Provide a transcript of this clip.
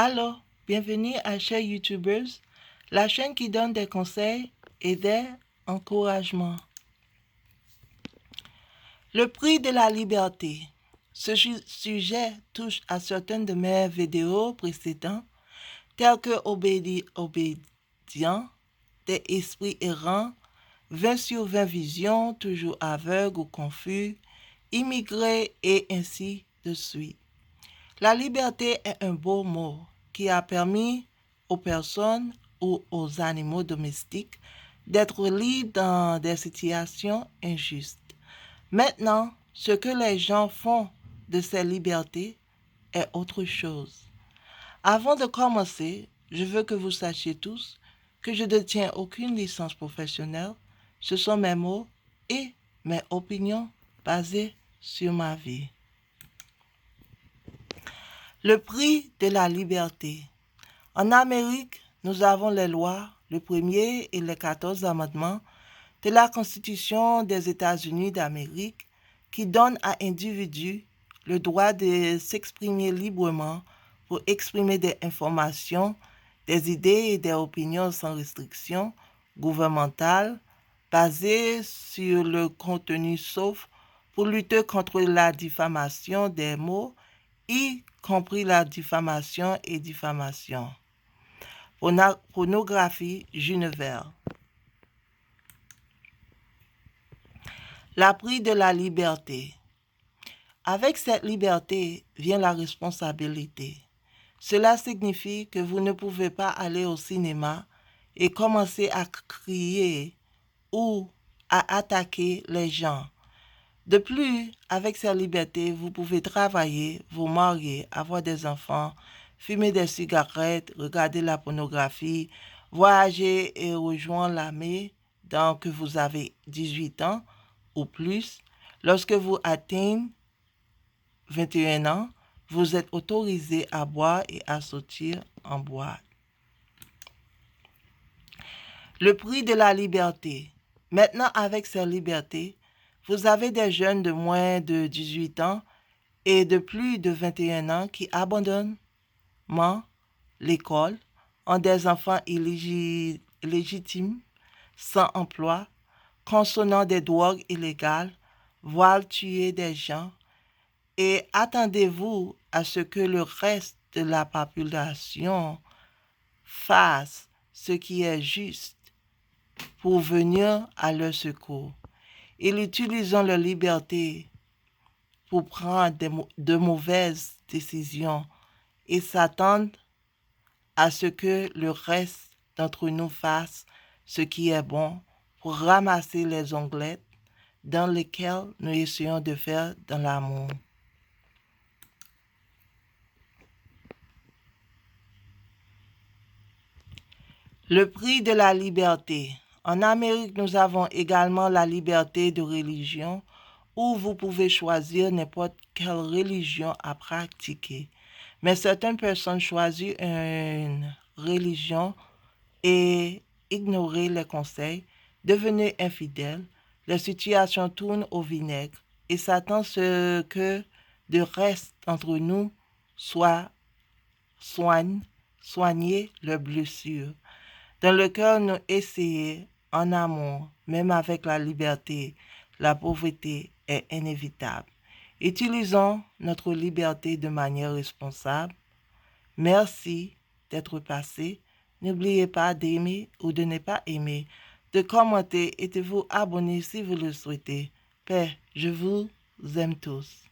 Allô, bienvenue à Chers YouTubers, la chaîne qui donne des conseils et des encouragements. Le prix de la liberté. Ce sujet touche à certaines de mes vidéos précédentes, telles que obédients, des esprits errants, 20 sur 20 visions, toujours aveugles ou confus, immigrés et ainsi de suite. La liberté est un beau mot qui a permis aux personnes ou aux animaux domestiques d'être libres dans des situations injustes. Maintenant, ce que les gens font de ces libertés est autre chose. Avant de commencer, je veux que vous sachiez tous que je ne détiens aucune licence professionnelle. Ce sont mes mots et mes opinions basées sur ma vie. Le prix de la liberté. En Amérique, nous avons les lois, le premier et les 14 amendements de la Constitution des États-Unis d'Amérique qui donnent à l'individu le droit de s'exprimer librement pour exprimer des informations, des idées et des opinions sans restriction gouvernementale basées sur le contenu sauf pour lutter contre la diffamation des mots, y compris la diffamation et diffamation. Pornographie, Genevère. La prix de la liberté. Avec cette liberté vient la responsabilité. Cela signifie que vous ne pouvez pas aller au cinéma et commencer à crier ou à attaquer les gens. De plus, avec cette liberté, vous pouvez travailler, vous marier, avoir des enfants, fumer des cigarettes, regarder la pornographie, voyager et rejoindre l'armée dès que vous avez 18 ans ou plus. Lorsque vous atteignez 21 ans, vous êtes autorisé à boire et à sortir en boîte. Le prix de la liberté. Maintenant, avec cette liberté, vous avez des jeunes de moins de 18 ans et de plus de 21 ans qui abandonnent l'école, ont des enfants illégitimes, sans emploi, consommant des drogues illégales, voire tuer des gens. Et attendez-vous à ce que le reste de la population fasse ce qui est juste pour venir à leur secours. Ils utilisent leur liberté pour prendre de mauvaises décisions et s'attendent à ce que le reste d'entre nous fasse ce qui est bon pour ramasser les onglettes dans lesquelles nous essayons de faire dans l'amour. Le prix de la liberté. En Amérique, nous avons également la liberté de religion où vous pouvez choisir n'importe quelle religion à pratiquer. Mais certaines personnes choisissent une religion et ignorent les conseils, devenez infidèles, la situation tourne au vinaigre et Satan ce que de reste entre nous soit soigner leurs blessures. Dans le cœur, nous essayons en amour, même avec la liberté, la pauvreté est inévitable. Utilisons notre liberté de manière responsable. Merci d'être passé. N'oubliez pas d'aimer ou de ne pas aimer, de commenter et de vous abonner si vous le souhaitez. Paix, je vous aime tous.